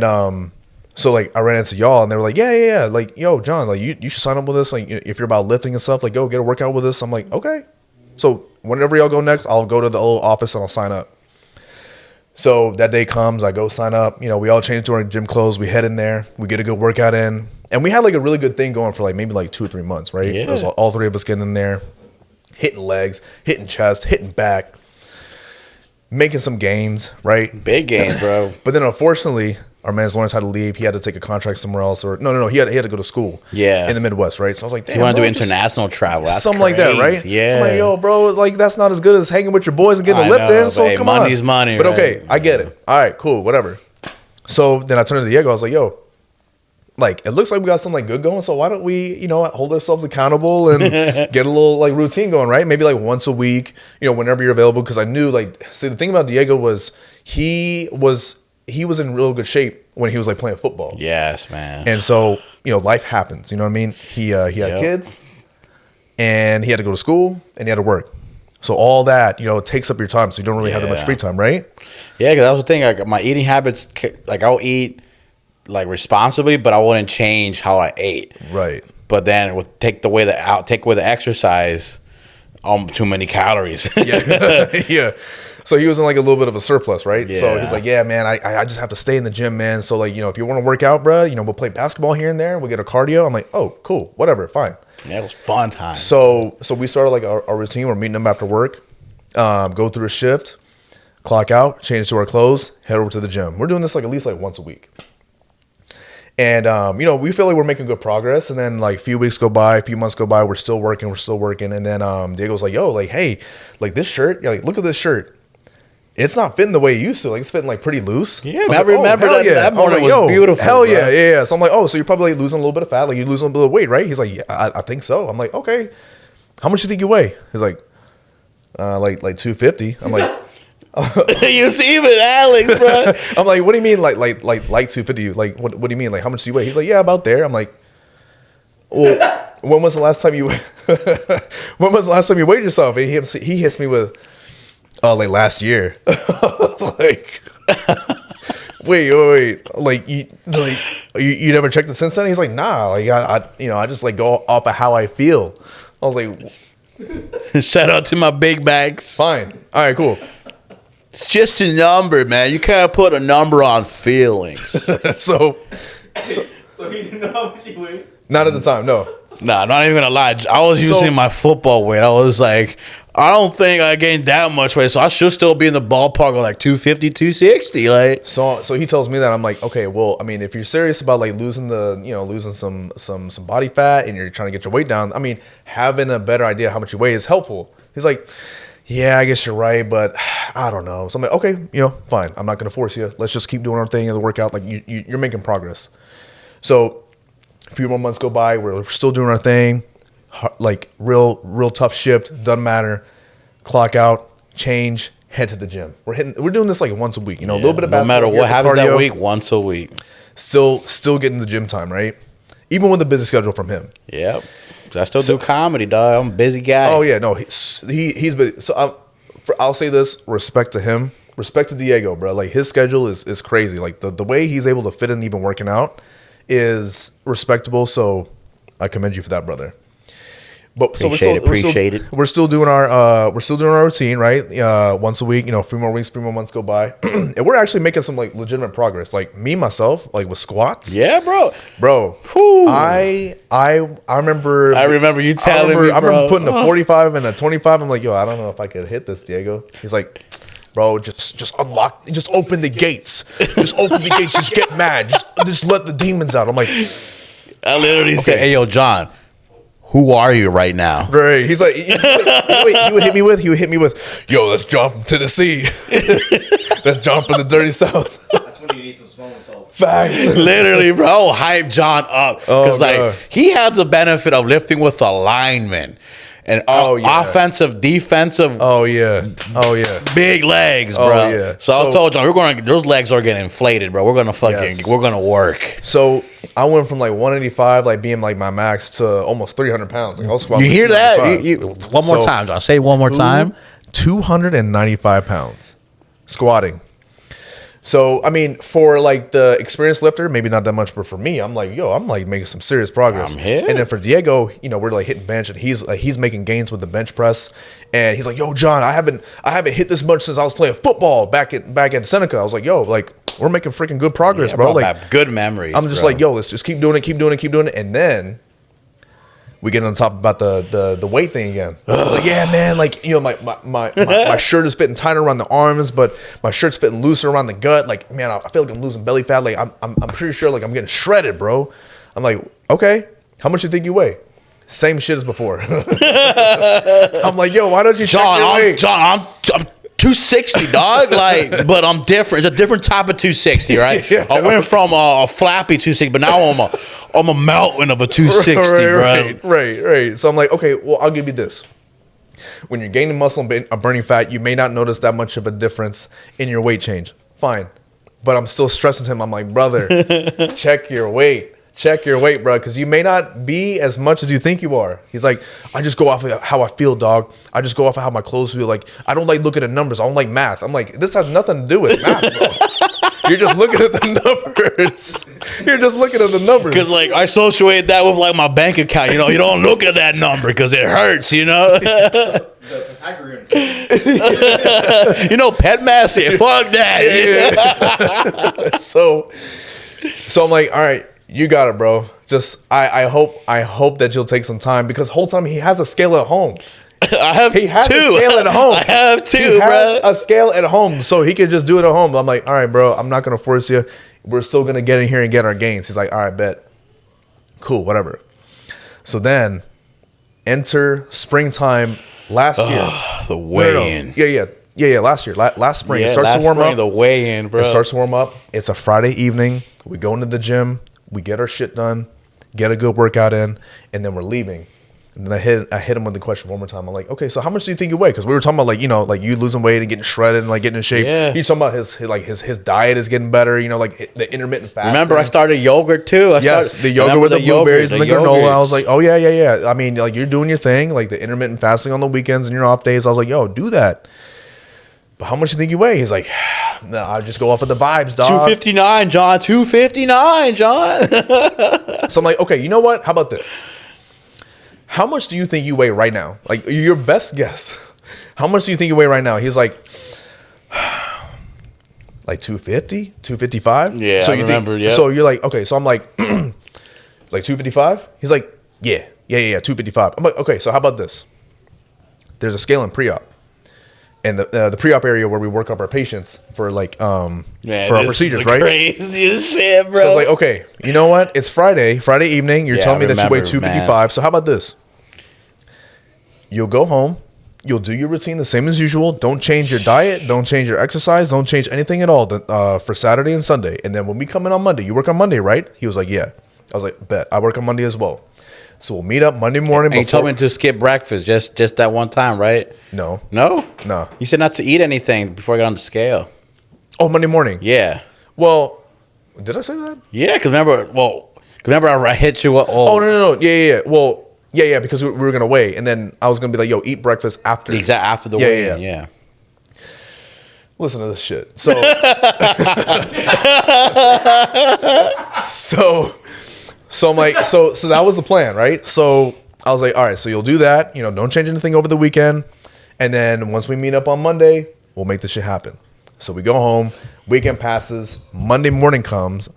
So like I ran into y'all and they were like, yeah. Like, yo, John, like you should sign up with us. Like if you're about lifting and stuff, like go get a workout with us. I'm like, okay. So whenever y'all go next, I'll go to the old office and I'll sign up. So that day comes, I go sign up. You know, we all change to our gym clothes. We head in there. We get a good workout in. And we had like a really good thing going for like maybe like 2 or 3 months, right? Yeah. It was all 3 of us getting in there, hitting legs, hitting chest, hitting back, making some gains, right? Big gains, bro. But then unfortunately, our man's Lawrence had to leave. He had to take a contract somewhere else, or no. He had to go to school. Yeah, in the Midwest, right? So I was like, damn, you want to bro, do international travel, that's something crazy. like that, right? Yeah. So I'm like, yo, bro, like that's not as good as hanging with your boys and getting a lift in. So hey, come money's on, money. But right? okay, I get it. All right, cool, whatever. So then I turned to Diego. I was like, yo, like it looks like we got something like good going. So why don't we, you know, hold ourselves accountable and get a little like routine going, right? Maybe like once a week, you know, whenever you're available. Because I knew like, see, the thing about Diego was he was in real good shape when he was like playing football. Yes, man. And so, you know, life happens. You know what I mean? He had kids, and he had to go to school, and he had to work. So all that, you know, it takes up your time. So you don't really have that much free time, right? Yeah, because that was the thing. Like my eating habits, like I'll eat like responsibly, but I wouldn't change how I ate. Right. But then take away the exercise, too many calories. Yeah. Yeah. So he was in like a little bit of a surplus, right? Yeah. So he's like, yeah, man, I just have to stay in the gym, man. So like, you know, if you want to work out, bro, you know, we'll play basketball here and there. We'll get a cardio. I'm like, oh, cool, whatever, fine. Yeah, it was fun time. So we started like our routine. We're meeting them after work, go through a shift, clock out, change to our clothes, head over to the gym. We're doing this like at least like once a week. And, you know, we feel like we're making good progress. And then like a few weeks go by, a few months go by, we're still working. And then Diego's like, yo, like, hey, like this shirt, like, look at this shirt. It's not fitting the way it used to. Like, it's fitting like pretty loose. Yeah, I remember that morning was beautiful. Hell yeah, yeah. So I'm like, oh, so you're probably like losing a little bit of fat. Like, you're losing a little bit of weight, right? He's like, yeah, I think so. I'm like, okay. How much do you think you weigh? He's like 250. I'm like, you see even Alex, bro. I'm like, what do you mean, like 250? Like, what do you mean? Like, how much do you weigh? He's like, yeah, about there. I'm like, well, when was the last time you weighed yourself? And he hits me with, like last year. Like, wait. Like you never checked it since then? He's like, nah. Like I just like go off of how I feel. I was like, shout out to my big bags. Fine. All right, cool. It's just a number, man. You can't put a number on feelings. So he didn't know how much he weighed? Not at the time, no. Nah, I'm not even gonna lie. I was using my football weight. I was like, I don't think I gained that much weight, so I should still be in the ballpark of like 250, 260. Like, so he tells me that. I'm like, okay, well, I mean, if you're serious about like losing some body fat and you're trying to get your weight down, I mean, having a better idea how much you weigh is helpful. He's like, yeah, I guess you're right, but I don't know. So I'm like, okay, you know, fine. I'm not gonna force you. Let's just keep doing our thing in the workout. Like you're making progress. So a few more months go by. We're still doing our thing. Like real tough shift. Doesn't matter. Clock out, change, head to the gym. We're doing this like once a week. You know, a little bit of basketball. No matter what happens cardio, that week, once a week. Still getting the gym time, right? Even with the busy schedule from him. Yep. I still do comedy, dog. I'm a busy guy. Oh yeah, no, he's busy. So I'll say this: respect to him, respect to Diego, bro. Like his schedule is crazy. Like the way he's able to fit in even working out is respectable. So I commend you for that, brother. But Appreciate it. We're still doing our routine, right? Once a week, you know, 3 more weeks, 3 more months go by, and we're actually making some like legitimate progress. Like me myself, like with squats. Yeah, bro. Whew. I remember. I remember you telling me, bro. I remember putting a 45 and a 25. I'm like, yo, I don't know if I could hit this, Diego. He's like, bro, just unlock, just open the gates, just open the gates, just get mad, just let the demons out. I'm like, I literally said, hey, yo, John. Who are you right now? Right. He's like, he would hit me with, yo, let's jump to the sea. Let's jump in the dirty south. That's when you need some smelling salts. Facts. Literally, bro. Hype John up. Because he had the benefit of lifting with a lineman. And offensive, defensive. Oh yeah. Big legs, bro. Oh yeah. So I told John, those legs are getting inflated, bro. We're gonna we're gonna work. So I went from like 185, like being like my max, to almost 300 pounds. Like I was squatting. You hear that? One more time, John. Say it one more time. 295 pounds squatting. So, I mean, for like the experienced lifter, maybe not that much, but for me, I'm like, yo, I'm like making some serious progress. I'm here. And then for Diego, you know, we're like hitting bench, and he's making gains with the bench press, and he's like, yo, John, I haven't hit this much since I was playing football back at Seneca. I was like, yo, like we're making freaking good progress, bro. Like good memories. I'm just like, yo, let's just keep doing it, and then we get on top about the weight thing again. I was like, yeah, man, like, you know, my shirt is fitting tighter around the arms, but my shirt's fitting looser around the gut. Like, man, I feel like I'm losing belly fat. Like, I'm pretty sure like I'm getting shredded, bro. I'm like, okay, how much you think you weigh? Same shit as before. I'm like, yo, why don't you check your weight? I'm 260, dog. Like, but I'm different. It's a different type of 260, right? Yeah. I went from a flappy 260, but now I'm a mountain of a 260, bro. Right. So I'm like, okay, well, I'll give you this. When you're gaining muscle and burning fat, you may not notice that much of a difference in your weight change. Fine. But I'm still stressing to him. I'm like, brother, check your weight. Check your weight, bro, because you may not be as much as you think you are. He's like, I just go off of how I feel, dog. I just go off of how my clothes feel. Like, I don't like looking at numbers. I don't like math. I'm like, this has nothing to do with math, bro. You're just looking at the numbers. You're just looking at the numbers. Because, like, I associate that with, like, my bank account. You know, you don't look at that number because it hurts, you know? The Pythagorean. You know, pet massey. Fuck that. Yeah. So I'm like, all right, you got it, bro. Just I hope that you'll take some time, because whole time he has a scale at home. He has two. a scale at home. I have two, he has bro. a scale at home, so he could just do it at home. I'm like, all right, bro, I'm not gonna force you. We're still gonna get in here and get our gains. He's like, all right, bet. Cool, whatever. So then enter springtime last year. The weigh-in. Yeah, last year. Last spring. It starts last to warm spring, up. The weigh-in, bro. It starts to warm up. It's a Friday evening. We go into the gym. We get our shit done. Get a good workout in. And then we're leaving. And then I hit him with the question one more time. I'm like, okay, so how much do you think you weigh? Because we were talking about, like, you know, like you losing weight and getting shredded and like getting in shape. Yeah. He's talking about his diet is getting better. You know, like the intermittent fasting. Remember, I started yogurt too. The yogurt with the blueberries and the granola. I was like, oh yeah. I mean, like, you're doing your thing, like the intermittent fasting on the weekends and your off days. I was like, yo, do that. But how much do you think you weigh? He's like, nah, I just go off of the vibes, dog. 259, John. 259, John. So I'm like, okay, you know what? How about this? How much do you think you weigh right now? Like, your best guess. How much do you think you weigh right now? He's like 250, 255. Yeah, so I remember. Yeah. So you're like, okay. So I'm like, like 255. He's like, yeah, 255. I'm like, okay. So how about this? There's a scale in pre-op. And the pre-op area where we work up our patients for like for our procedures, right? Craziest shit, bro. So I was like, okay, you know what? It's Friday evening. You're telling me that you weigh 255. Man. So how about this? You'll go home. You'll do your routine the same as usual. Don't change your diet. Don't change your exercise. Don't change anything at all for Saturday and Sunday. And then when we come in on Monday, you work on Monday, right? He was like, yeah. I was like, bet. I work on Monday as well. So we'll meet up Monday morning. And you told me to skip breakfast just that one time, right? No. You said not to eat anything before I got on the scale. Oh, Monday morning. Yeah. Well, did I say that? Yeah, because remember I hit you up. Oh, no. Yeah. Well, yeah, because we were gonna weigh, and then I was gonna be like, yo, eat breakfast after. Exactly, after the weigh. Yeah. Listen to this shit. So, So I'm like, so that was the plan, right? So I was like, all right, so you'll do that. You know, don't change anything over the weekend. And then once we meet up on Monday, we'll make this shit happen. So we go home, weekend passes, Monday morning comes,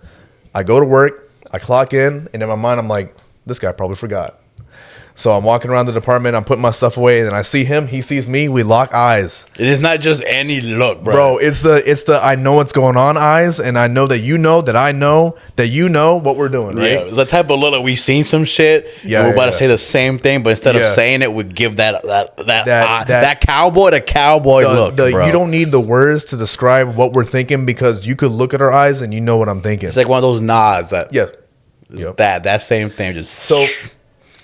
I go to work, I clock in, and in my mind, I'm like, this guy probably forgot. So I'm walking around the department, I'm putting my stuff away, and then I see him, he sees me, we lock eyes. It is not just any look, bro. Bro, it's the I know what's going on eyes, and I know that you know that I know that you know what we're doing, right? Yeah, it's the type of look that we've seen some shit. Yeah, we're about to say the same thing, but instead of saying it, we give that cowboy look, bro. You don't need the words to describe what we're thinking, because you could look at our eyes and you know what I'm thinking. It's like one of those nods. That same thing. Just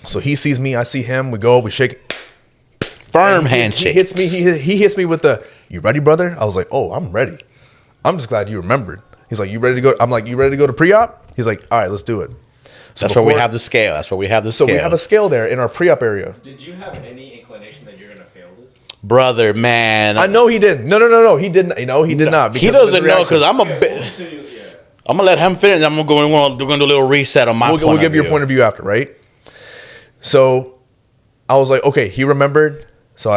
So he sees me, I see him, we go, we shake. Firm handshake. He hits me with the, you ready, brother? I was like, oh, I'm ready. I'm just glad you remembered. He's like, you ready to go? I'm like, you ready to go to pre-op? He's like, all right, let's do it. So that's where we have the scale. So we have a scale there in our pre-op area. Did you have any inclination that you're going to fail this? Brother, man. I know he didn't. No. He didn't. He did not. He doesn't know because I'm a bit. I'm gonna let him finish. I'm gonna do a little reset on my. We'll give you your point of view after, right? So I was like, okay, he remembered. So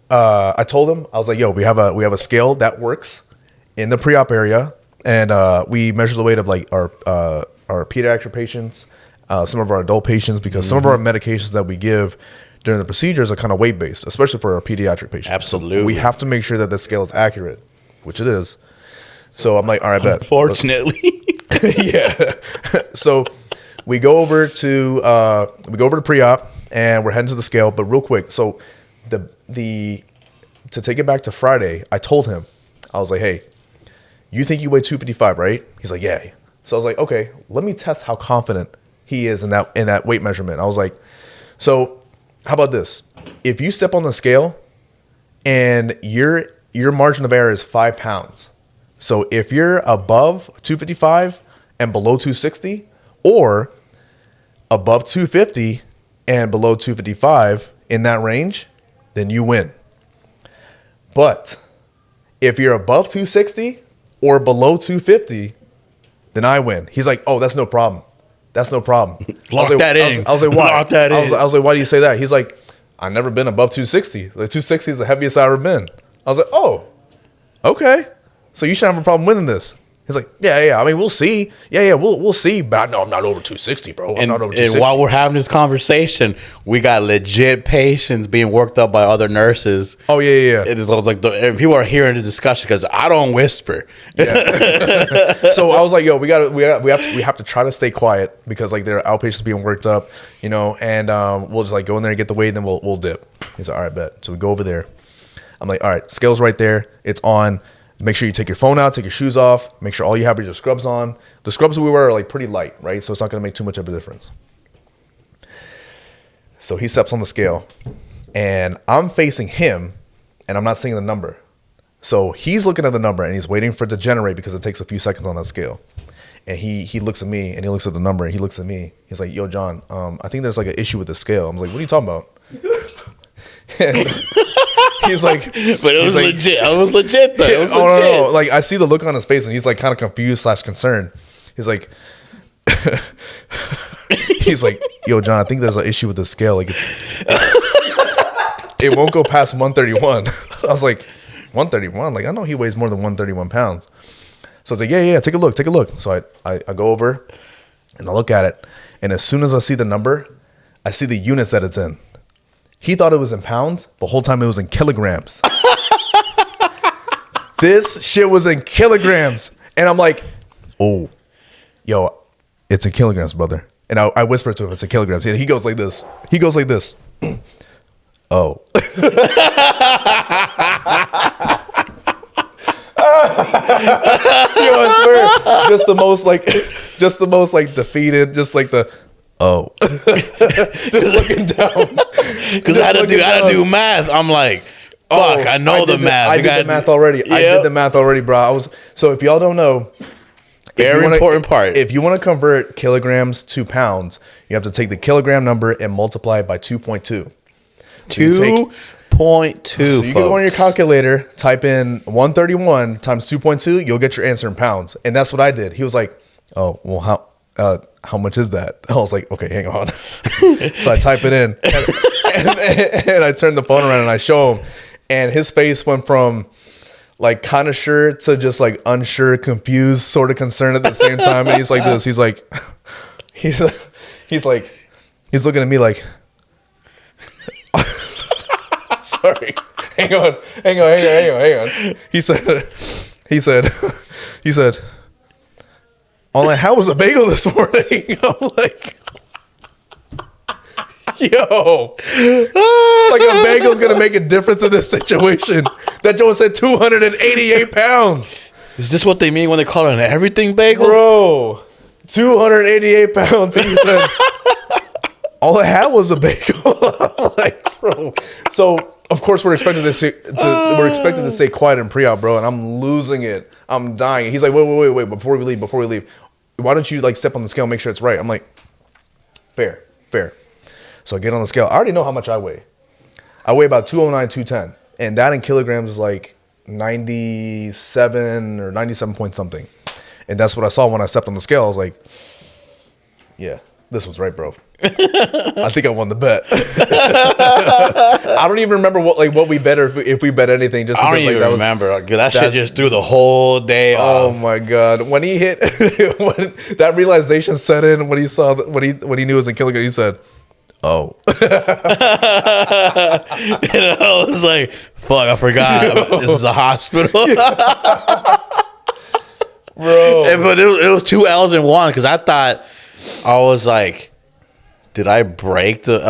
I told him, I was like, yo, we have a scale that works in the pre-op area, and we measure the weight of like our pediatric patients, some of our adult patients, because some of our medications that we give during the procedures are kind of weight based, especially for our pediatric patients. Absolutely, so we have to make sure that the scale is accurate, which it is. So I'm like, all right, bet. Unfortunately, yeah. So we go over to pre-op, and we're heading to the scale. But real quick, so the to take it back to Friday, I told him, I was like, hey, you think you weigh 255, right? He's like, yeah. So I was like, okay, let me test how confident he is in that weight measurement. I was like, so how about this? If you step on the scale and your margin of error is 5 pounds. So if you're above 255 and below 260, or above 250 and below 255 in that range, then you win. But if you're above 260 or below 250, then I win. He's like, oh, that's no problem. That's no problem. Lock that in. I was like, why? Lock that in. I was like, why do you say that? He's like, I've never been above 260. Like 260 is the heaviest I've ever been. I was like, oh, okay. So you should have a problem winning this. He's like, yeah. I mean, we'll see. Yeah, we'll see. But no, I'm not over 260, bro. I'm not over 260. And while we're having this conversation, we got legit patients being worked up by other nurses. Oh yeah. It is like and people are hearing the discussion because I don't whisper. Yeah. So I was like, yo, we have to try to stay quiet because like there are outpatients being worked up, and we'll just like go in there and get the weight, and then we'll dip. He's like, all right, bet. So we go over there. I'm like, all right, scale's right there. It's on. Make sure you take your phone out, take your shoes off. Make sure all you have is your scrubs on. The scrubs we wear are like pretty light, right? So it's not going to make too much of a difference. So he steps on the scale, and I'm facing him, and I'm not seeing the number. So he's looking at the number, and he's waiting for it to generate because it takes a few seconds on that scale. And he looks at me, and he looks at the number, and he looks at me. He's like, yo, John, I think there's like an issue with the scale. I'm like, what are you talking about? And he's like, but it was like, legit. I was legit though. It was legit. No. Like I see the look on his face, and he's like kind of confused / concerned. He's like, yo, John, I think there's an issue with the scale. Like it won't go past 131. I was like, 131? Like I know he weighs more than 131 pounds. So I was like, yeah, take a look. So I go over and I look at it, and as soon as I see the number, I see the units that it's in. He thought it was in pounds. The whole time it was in kilograms. This shit was in kilograms. And I'm like, oh, yo, it's in kilograms, brother. And I whispered to him, it's in kilograms. And he goes like this. Oh. Yo, I swear, just the most defeated, just like the oh, just looking down. Because I had to do math. I'm like, fuck, I know the math. I did the math already. Yep. I did the math already, bro. So if y'all don't know, very important part. If you want to convert kilograms to pounds, you have to take the kilogram number and multiply it by 2.2. 2.2. So you go on your calculator, type in 131 times 2.2, you'll get your answer in pounds. And that's what I did. He was like, oh, well, how much is that? I was like, okay, hang on. So I type it in, and I turn the phone around and I show him, and his face went from like kind of sure to just like unsure, confused, sort of concerned at the same time. And he's like this. He's looking at me like, sorry, hang on. He said, all I had was a bagel this morning. I'm like, yo, like a bagel's gonna make a difference in this situation. That Joe said 288 pounds. Is this what they mean when they call it an everything bagel? Bro, 288 pounds. He said, all I had was a bagel. I'm like, bro. So of course we're expected to stay quiet and pre-op, bro, and I'm losing it. I'm dying. He's like, wait, before we leave, why don't you like step on the scale and make sure it's right? I'm like, fair. So I get on the scale. I already know how much I weigh. I weigh about 209, 210. and that in kilograms is like 97 or 97 point something. And that's what I saw when I stepped on the scale. I was like, yeah, this was right, bro. I think I won the bet. I don't even remember what we bet or if we bet anything. Just because, I don't even remember. That shit just threw the whole day Oh off. my god! When he hit, when that realization set in, when he saw when he knew it was in kilogram, he said, "Oh." And I was like, "Fuck, I forgot. This is a hospital." Bro. But it was 2 L's in one because I thought I was like, did I break it?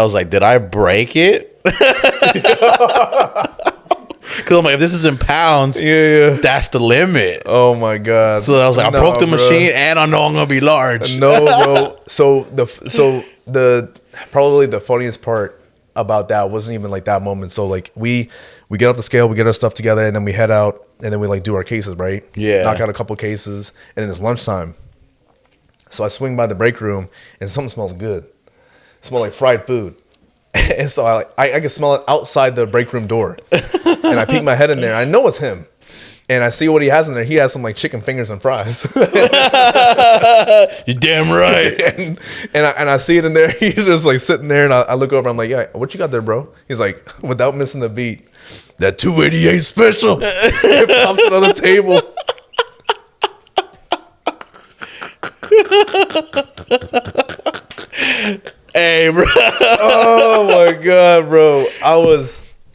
Because I'm like, if this is in pounds, Yeah. that's the limit. Oh my god! So I was like, I broke the bro. machine, and I know I'm gonna be large. No, bro. So the probably the funniest part about that wasn't even like that moment. So like we get off the scale, we get our stuff together, and then we head out, and then we like do our cases, right? Yeah. Knock out a couple cases, and then it's lunchtime. So I swing by the break room, and something smells good. It smells like fried food. And so I can smell it outside the break room door. And I peek my head in there. I know it's him. And I see what he has in there. He has some like chicken fingers and fries. You're damn right. and I see it in there. He's just like sitting there, and I look over. I'm like, yeah, what you got there, bro? He's like, without missing a beat, that 288 special. It pops it on the table. Hey, bro. Oh my god, bro!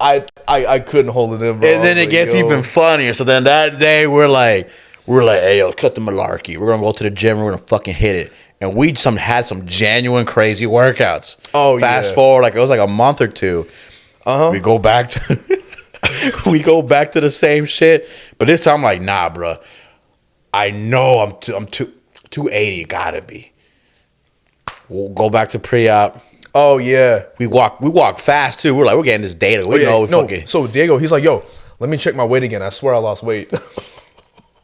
I couldn't hold it in, bro. And then it gets even funnier. So then that day we're like, hey, yo, cut the malarkey. We're gonna go to the gym. We're gonna fucking hit it. And we had some genuine crazy workouts. Oh, Fast yeah. forward, like it was like a month or two. We go back to the same shit. But this time I'm like, nah, bro. I know I'm 280. Gotta be. We'll go back to pre-op. Oh yeah. We walk fast too. We're getting this data. We know we fucking. So Diego, he's like, yo, let me check my weight again. I swear I lost weight. And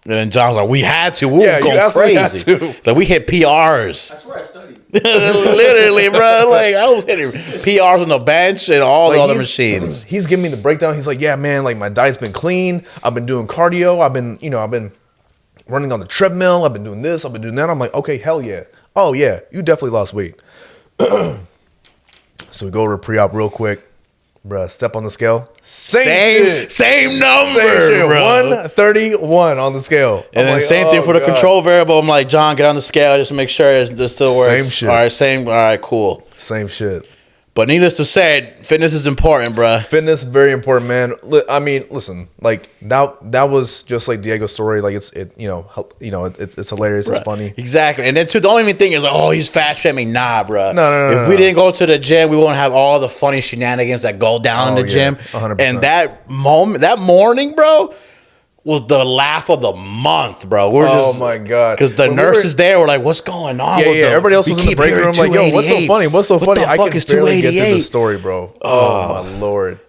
then John's like, we had to. We Yeah, were you going absolutely had crazy. to. Like we hit PRs. I swear I studied. Literally, bro. Like I was hitting PRs on the bench and all the other machines. He's giving me the breakdown. He's like, yeah, man, like my diet's been clean. I've been doing cardio. I've been running on the treadmill. I've been doing this. I've been doing that. I'm like, okay, hell yeah. Oh yeah, you definitely lost weight. So we go over pre-op real quick. Bruh, step on the scale. Same number, shit. bro. 131 on the scale. And then like, same thing for the control variable. I'm like, John, get on the scale just to make sure this still works. Same shit. All right, cool. Same shit. But needless to say, fitness is important, bruh. Fitness, very important, man. I mean, listen, like that was just like Diego's story. Like it's hilarious. It's funny. Exactly. And then too, the only thing is like, oh, he's fat shaming. Nah, bruh. No. If we didn't go to the gym, we wouldn't have all the funny shenanigans that go down in the gym. 100%. And that morning, bro, was the laugh of the month, bro. Oh my god! Because the nurses there were like, "What's going on?" Yeah, with yeah. them? Everybody else We was in the keep break hearing room like, "Yo, what's so funny? What's so funny?" the I fuck can is barely get through 288? the story, bro. Oh my lord!